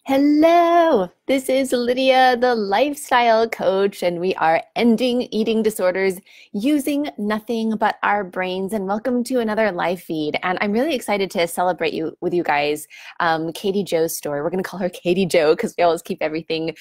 Hello, this is Lydia, the lifestyle coach, and we are ending eating disorders using nothing but our brains. And welcome to another live feed. And I'm really excited to celebrate with you guys, Katie Jo's story. We're going to call her Katie Jo because we always keep everything,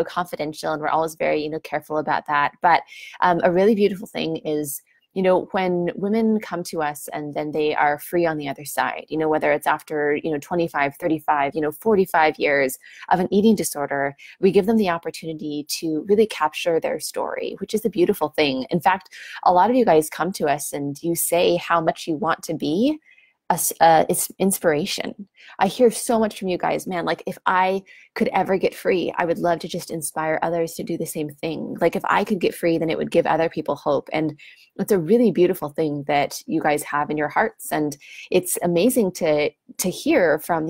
confidential, and we're always very, careful about that. But a really beautiful thing is, when women come to us and then they are free on the other side, whether it's after, 25, 35, 45 years of an eating disorder, we give them the opportunity to really capture their story, which is a beautiful thing. In fact, a lot of you guys come to us and you say how much you want to be it's inspiration. I hear so much from you guys, man. Like, if I could ever get free, I would love to just inspire others to do the same thing. Like, if I could get free, then it would give other people hope. And it's a really beautiful thing that you guys have in your hearts. And it's amazing to hear from,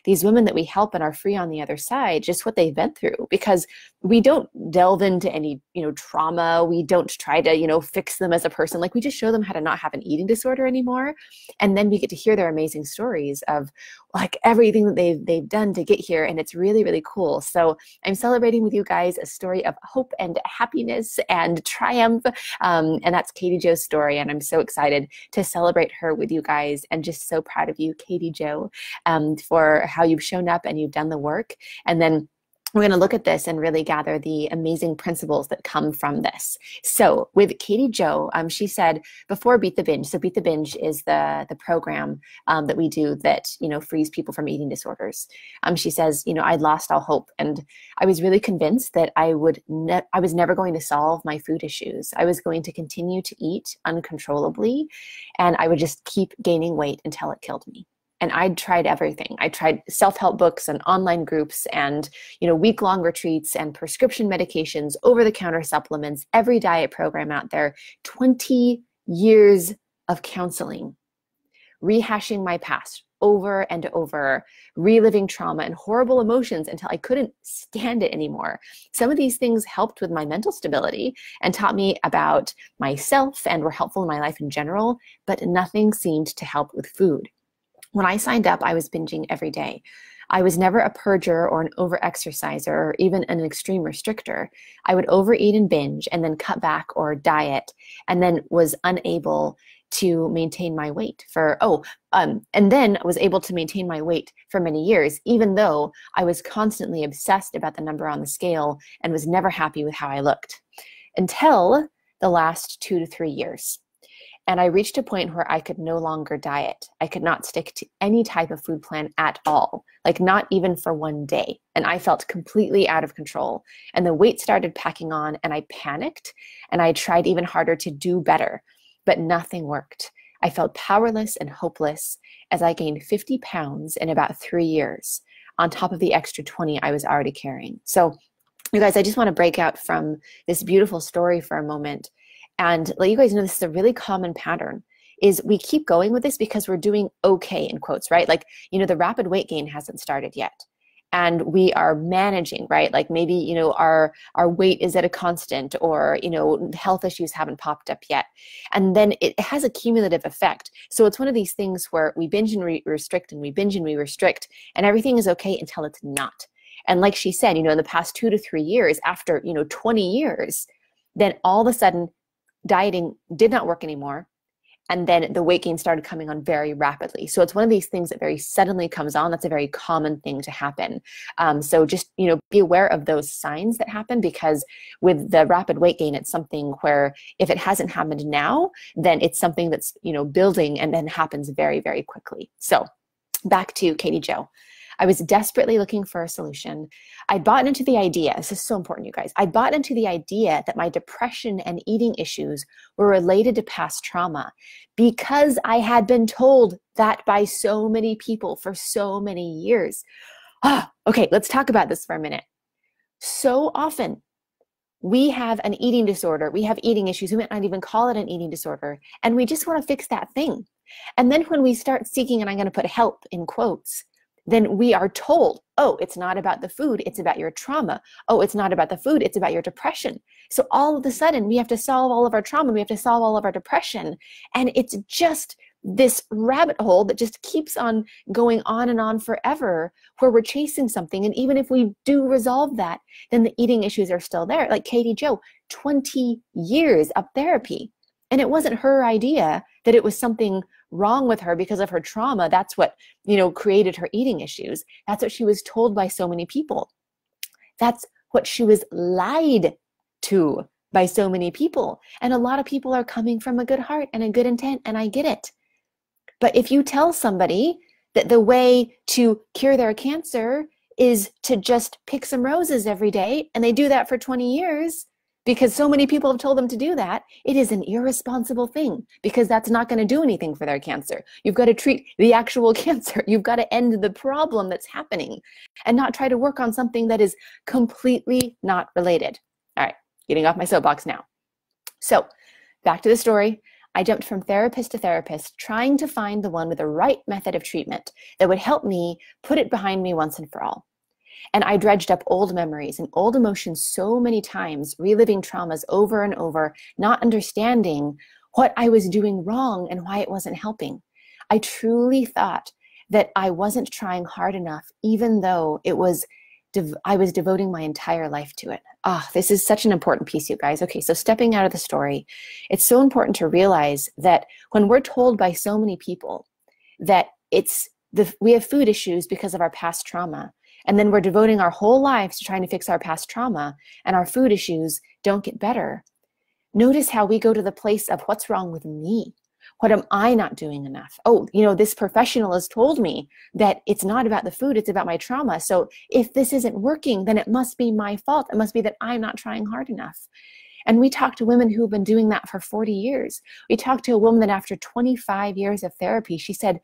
these women that we help and are free on the other side, just what they've been through, because we don't delve into any, trauma. We don't try to, fix them as a person. Like, we just show them how to not have an eating disorder anymore. And then we get to hear their amazing stories of like everything that they've done to get here. And it's really, really cool. So I'm celebrating with you guys a story of hope and happiness and triumph. And that's Katie Jo's story. And I'm so excited to celebrate her with you guys, and just so proud of you, Katie Jo, for how you've shown up and you've done the work. And then we're going to look at this and really gather the amazing principles that come from this. So with Katie Jo, she said before Beat the Binge, so Beat the Binge is the program that we do that, frees people from eating disorders. She says, I'd lost all hope, and I was really convinced that I was never going to solve my food issues. I was going to continue to eat uncontrollably, and I would just keep gaining weight until it killed me. And I'd tried everything. I tried self-help books and online groups and, week-long retreats and prescription medications, over-the-counter supplements, every diet program out there, 20 years of counseling, rehashing my past over and over, reliving trauma and horrible emotions until I couldn't stand it anymore. Some of these things helped with my mental stability and taught me about myself and were helpful in my life in general, but nothing seemed to help with food. When I signed up, I was binging every day. I was never a purger or an over-exerciser or even an extreme restrictor. I would overeat and binge and then cut back or diet, and then was unable to maintain my weight and then was able to maintain my weight for many years, even though I was constantly obsessed about the number on the scale and was never happy with how I looked, until the last 2 to 3 years. And I reached a point where I could no longer diet. I could not stick to any type of food plan at all, like not even for one day. And I felt completely out of control. And the weight started packing on, and I panicked, and I tried even harder to do better, but nothing worked. I felt powerless and hopeless as I gained 50 pounds in about 3 years, on top of the extra 20 I was already carrying. So you guys, I just want to break out from this beautiful story for a moment and let you guys know this is a really common pattern. Is we keep going with this because we're doing okay, in quotes, right? Like, the rapid weight gain hasn't started yet. And we are managing, right? Like maybe, our weight is at a constant, or, health issues haven't popped up yet. And then it has a cumulative effect. So it's one of these things where we binge and restrict, and we binge and we restrict, and everything is okay until it's not. And like she said, in the past 2 to 3 years, after, 20 years, then all of a sudden, dieting did not work anymore. And then the weight gain started coming on very rapidly. So it's one of these things that very suddenly comes on. That's a very common thing to happen. So just, be aware of those signs that happen, because with the rapid weight gain, it's something where if it hasn't happened now, then it's something that's, building and then happens very, very quickly. So back to Katie Jo. I was desperately looking for a solution. I'd bought into the idea, this is so important, you guys. I bought into the idea that my depression and eating issues were related to past trauma, because I had been told that by so many people for so many years. Okay, let's talk about this for a minute. So often, we have an eating disorder. We have eating issues. We might not even call it an eating disorder. And we just want to fix that thing. And then when we start seeking, and I'm going to put help in quotes, then we are told, oh, it's not about the food, it's about your trauma. Oh, it's not about the food, it's about your depression. So all of a sudden, we have to solve all of our trauma, we have to solve all of our depression. And it's just this rabbit hole that just keeps on going on and on forever, where we're chasing something. And even if we do resolve that, then the eating issues are still there. Like Katie Jo, 20 years of therapy. And it wasn't her idea that it was something wrong with her because of her trauma. That's what, created her eating issues. That's what she was told by so many people. That's what she was lied to by so many people. And a lot of people are coming from a good heart and a good intent, and I get it. But if you tell somebody that the way to cure their cancer is to just pick some roses every day, and they do that for 20 years because so many people have told them to do that, it is an irresponsible thing, because that's not going to do anything for their cancer. You've got to treat the actual cancer. You've got to end the problem that's happening and not try to work on something that is completely not related. All right, getting off my soapbox now. So back to the story. I jumped from therapist to therapist, trying to find the one with the right method of treatment that would help me put it behind me once and for all. And I dredged up old memories and old emotions so many times, reliving traumas over and over, not understanding what I was doing wrong and why it wasn't helping. I truly thought that I wasn't trying hard enough, even though I was devoting my entire life to it. This is such an important piece, you guys. Okay, so stepping out of the story, it's so important to realize that when we're told by so many people that we have food issues because of our past trauma, and then we're devoting our whole lives to trying to fix our past trauma, and our food issues don't get better. Notice how we go to the place of what's wrong with me? What am I not doing enough? This professional has told me that it's not about the food, it's about my trauma. So if this isn't working, then it must be my fault. It must be that I'm not trying hard enough. And we talk to women who've been doing that for 40 years. We talked to a woman that after 25 years of therapy, she said,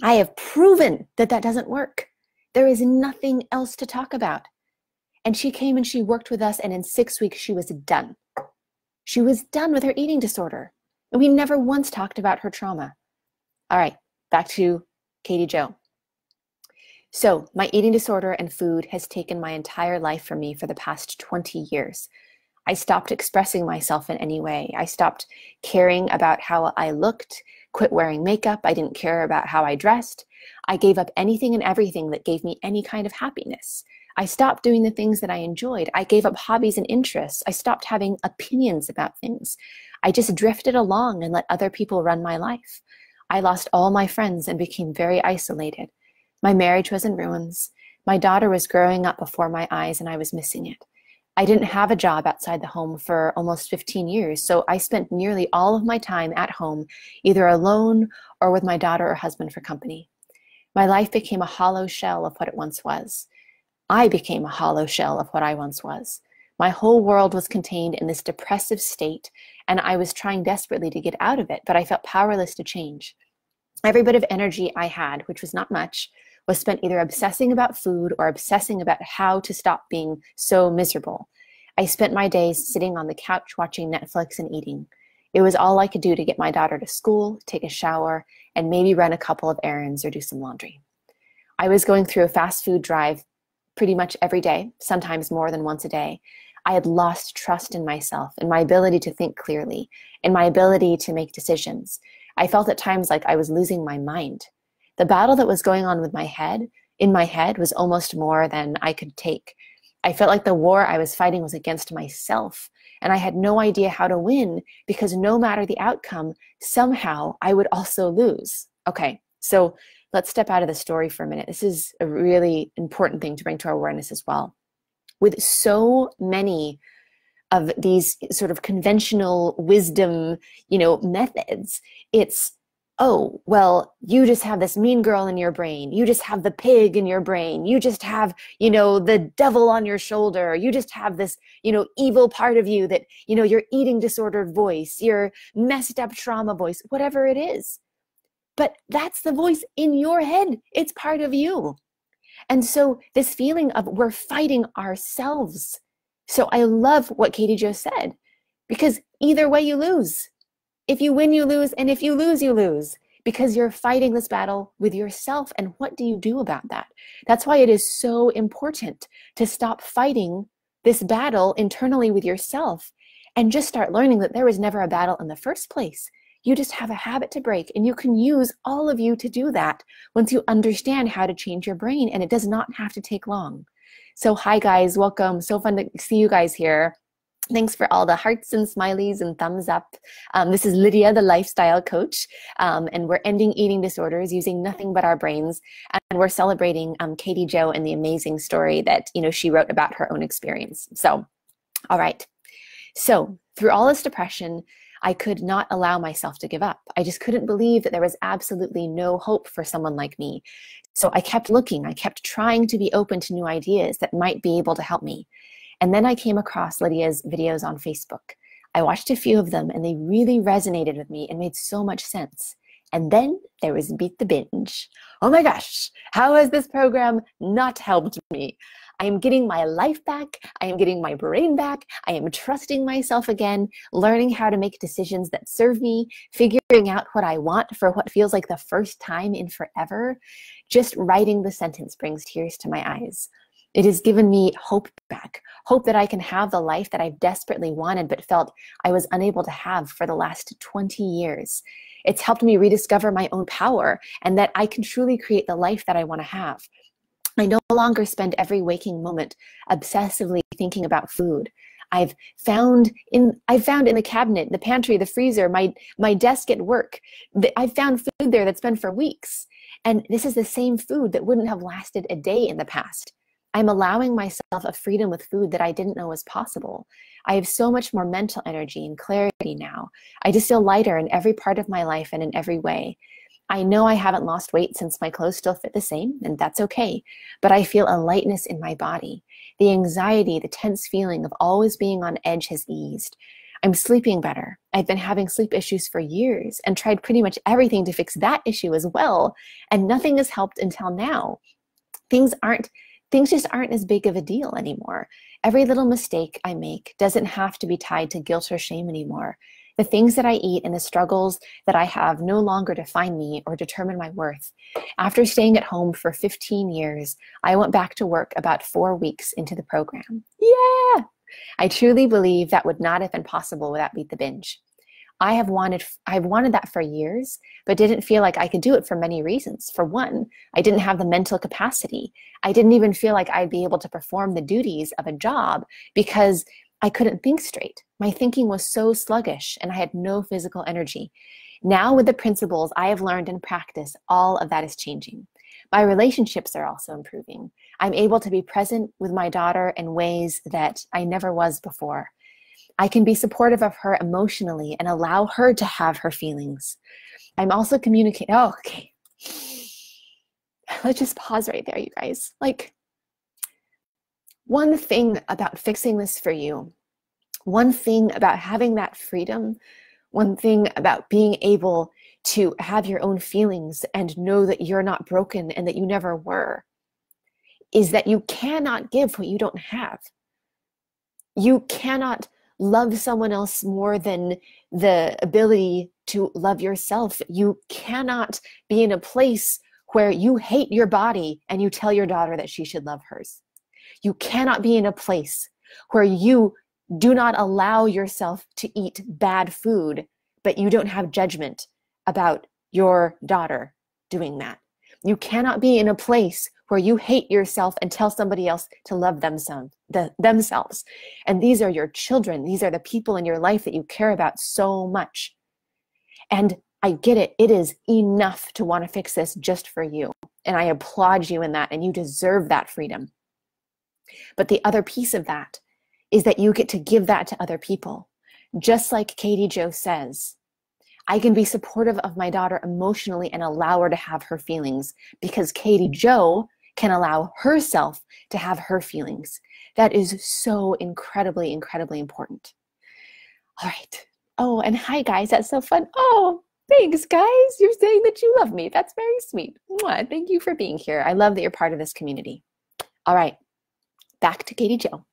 I have proven that doesn't work. There is nothing else to talk about. And she came and she worked with us, and in 6 weeks, she was done. She was done with her eating disorder. And we never once talked about her trauma. All right, back to Katie Jo. So my eating disorder and food has taken my entire life from me for the past 20 years. I stopped expressing myself in any way. I stopped caring about how I looked, quit wearing makeup. I didn't care about how I dressed. I gave up anything and everything that gave me any kind of happiness. I stopped doing the things that I enjoyed. I gave up hobbies and interests. I stopped having opinions about things. I just drifted along and let other people run my life. I lost all my friends and became very isolated. My marriage was in ruins. My daughter was growing up before my eyes, and I was missing it. I didn't have a job outside the home for almost 15 years, so I spent nearly all of my time at home, either alone or with my daughter or husband for company. My life became a hollow shell of what it once was. I became a hollow shell of what I once was. My whole world was contained in this depressive state, and I was trying desperately to get out of it, but I felt powerless to change. Every bit of energy I had, which was not much, was spent either obsessing about food or obsessing about how to stop being so miserable. I spent my days sitting on the couch watching Netflix and eating. It was all I could do to get my daughter to school, take a shower, and maybe run a couple of errands or do some laundry. I was going through a fast food drive pretty much every day, sometimes more than once a day. I had lost trust in myself, in my ability to think clearly, in my ability to make decisions. I felt at times like I was losing my mind. The battle that was going on in my head was almost more than I could take. I felt like the war I was fighting was against myself, and I had no idea how to win, because no matter the outcome, somehow I would also lose. Okay, so let's step out of the story for a minute. This is a really important thing to bring to our awareness as well. With so many of these sort of conventional wisdom, methods, it's, oh, well, you just have this mean girl in your brain. You just have the pig in your brain. You just have, the devil on your shoulder. You just have this, evil part of you that, your eating disordered voice, your messed up trauma voice, whatever it is. But that's the voice in your head. It's part of you. And so this feeling of we're fighting ourselves. So I love what Katie Jo said, because either way you lose. If you win, you lose. And if you lose, you lose, because you're fighting this battle with yourself. And what do you do about that? That's why it is so important to stop fighting this battle internally with yourself and just start learning that there was never a battle in the first place. You just have a habit to break, and you can use all of you to do that once you understand how to change your brain, and it does not have to take long. So hi guys, welcome. So fun to see you guys here. Thanks for all the hearts and smileys and thumbs up. This is Lydia, the lifestyle coach, and we're ending eating disorders using nothing but our brains. And we're celebrating Katie Jo and the amazing story that she wrote about her own experience. So, all right. So through all this depression, I could not allow myself to give up. I just couldn't believe that there was absolutely no hope for someone like me. So I kept looking. I kept trying to be open to new ideas that might be able to help me. And then I came across Lydia's videos on Facebook. I watched a few of them and they really resonated with me and made so much sense. And then there was Beat the Binge. Oh my gosh, how has this program not helped me? I am getting my life back. I am getting my brain back. I am trusting myself again, learning how to make decisions that serve me, figuring out what I want for what feels like the first time in forever. Just writing the sentence brings tears to my eyes. It has given me hope back, hope that I can have the life that I've desperately wanted but felt I was unable to have for the last 20 years. It's helped me rediscover my own power and that I can truly create the life that I want to have. I no longer spend every waking moment obsessively thinking about food. I've found in the cabinet, the pantry, the freezer, my desk at work, I've found food there that's been for weeks. And this is the same food that wouldn't have lasted a day in the past. I'm allowing myself a freedom with food that I didn't know was possible. I have so much more mental energy and clarity now. I just feel lighter in every part of my life and in every way. I know I haven't lost weight since my clothes still fit the same, and that's okay. But I feel a lightness in my body. The anxiety, the tense feeling of always being on edge has eased. I'm sleeping better. I've been having sleep issues for years and tried pretty much everything to fix that issue as well, and nothing has helped until now. Things just aren't as big of a deal anymore. Every little mistake I make doesn't have to be tied to guilt or shame anymore. The things that I eat and the struggles that I have no longer define me or determine my worth. After staying at home for 15 years, I went back to work about 4 weeks into the program. Yeah! I truly believe that would not have been possible without Beat the Binge. I've wanted that for years, but didn't feel like I could do it for many reasons. For one, I didn't have the mental capacity. I didn't even feel like I'd be able to perform the duties of a job because I couldn't think straight. My thinking was so sluggish and I had no physical energy. Now with the principles I have learned and practiced, all of that is changing. My relationships are also improving. I'm able to be present with my daughter in ways that I never was before. I can be supportive of her emotionally and allow her to have her feelings. I'm also communicating. Oh, okay. Let's just pause right there, you guys. Like, one thing about fixing this for you, one thing about having that freedom, one thing about being able to have your own feelings and know that you're not broken and that you never were, is that you cannot give what you don't have. You cannot love someone else more than the ability to love yourself. You cannot be in a place where you hate your body and you tell your daughter that she should love hers. You cannot be in a place where you do not allow yourself to eat bad food, but you don't have judgment about your daughter doing that. You cannot be in a place where you hate yourself and tell somebody else to love themselves. And these are your children. These are the people in your life that you care about so much. And I get it. It is enough to want to fix this just for you. And I applaud you in that, and you deserve that freedom. But the other piece of that is that you get to give that to other people. Just like Katie Jo says, I can be supportive of my daughter emotionally and allow her to have her feelings because Katie Jo can allow herself to have her feelings. That is so incredibly, incredibly important. All right. Oh, and hi guys, that's so fun. Oh, thanks guys. You're saying that you love me. That's very sweet. Mwah. Thank you for being here. I love that you're part of this community. All right, back to Katie Jo.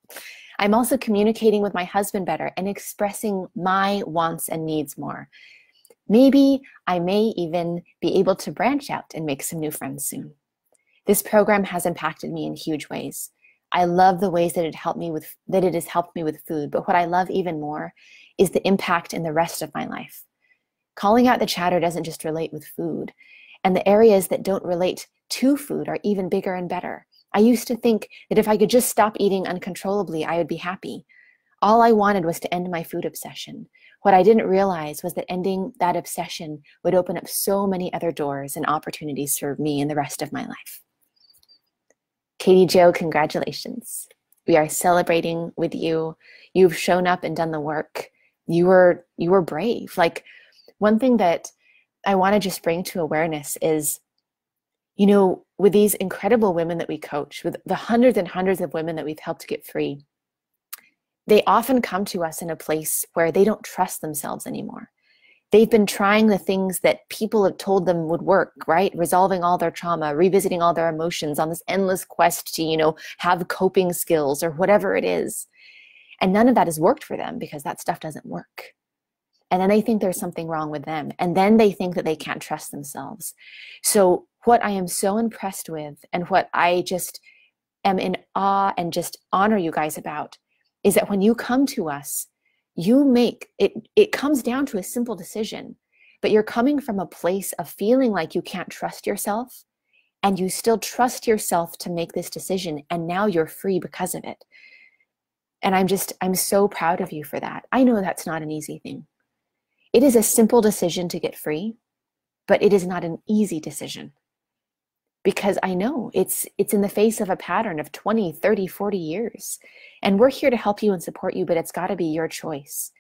I'm also communicating with my husband better and expressing my wants and needs more. Maybe I may even be able to branch out and make some new friends soon. This program has impacted me in huge ways. I love the ways that it has helped me with food, but what I love even more is the impact in the rest of my life. Calling out the chatter doesn't just relate with food. And the areas that don't relate to food are even bigger and better. I used to think that if I could just stop eating uncontrollably, I would be happy. All I wanted was to end my food obsession. What I didn't realize was that ending that obsession would open up so many other doors and opportunities for me and the rest of my life. Katie Jo, congratulations. We are celebrating with you. You've shown up and done the work. You were brave. Like, one thing that I want to just bring to awareness is, you know, with these incredible women that we coach, with the hundreds and hundreds of women that we've helped get free, they often come to us in a place where they don't trust themselves anymore. They've been trying the things that people have told them would work, right? Resolving all their trauma, revisiting all their emotions on this endless quest to, you know, have coping skills or whatever it is. And none of that has worked for them because that stuff doesn't work. And then they think there's something wrong with them. And then they think that they can't trust themselves. So what I am so impressed with, and what I just am in awe and just honor you guys about, is that when you come to us, you make it, it comes down to a simple decision, but you're coming from a place of feeling like you can't trust yourself, and you still trust yourself to make this decision. And now you're free because of it. And I'm so proud of you for that. I know that's not an easy thing. It is a simple decision to get free, but it is not an easy decision. Because I know it's in the face of a pattern of 20, 30, 40 years. And we're here to help you and support you, but it's got to be your choice.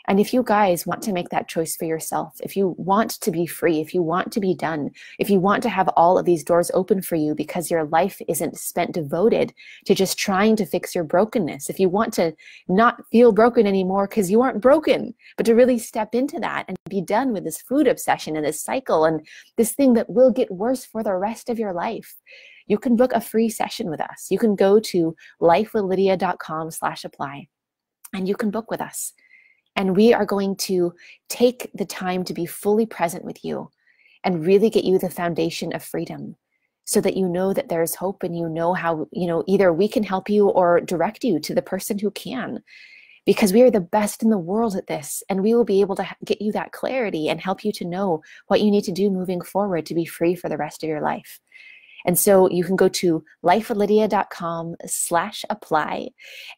And if you guys want to make that choice for yourself, if you want to be free, if you want to be done, if you want to have all of these doors open for you because your life isn't spent devoted to just trying to fix your brokenness, if you want to not feel broken anymore because you aren't broken, but to really step into that and be done with this food obsession and this cycle and this thing that will get worse for the rest of your life, you can book a free session with us. You can go to lifewithlydia.com/apply and you can book with us. And we are going to take the time to be fully present with you and really get you the foundation of freedom so that you know that there's hope, and you know how, you know, either we can help you or direct you to the person who can, because we are the best in the world at this, and we will be able to get you that clarity and help you to know what you need to do moving forward to be free for the rest of your life. And so you can go to lifewithlydia.com/apply,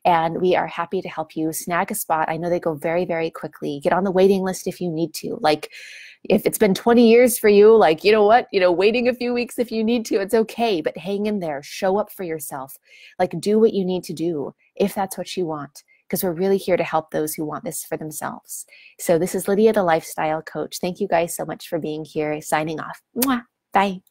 and we are happy to help you snag a spot. I know they go very, very quickly. Get on the waiting list if you need to. Like, if it's been 20 years for you, like, you know what, waiting a few weeks if you need to, it's okay, but hang in there, show up for yourself. Like, do what you need to do if that's what you want, because we're really here to help those who want this for themselves. So this is Lydia, the lifestyle coach. Thank you guys so much for being here. Signing off. Mwah. Bye.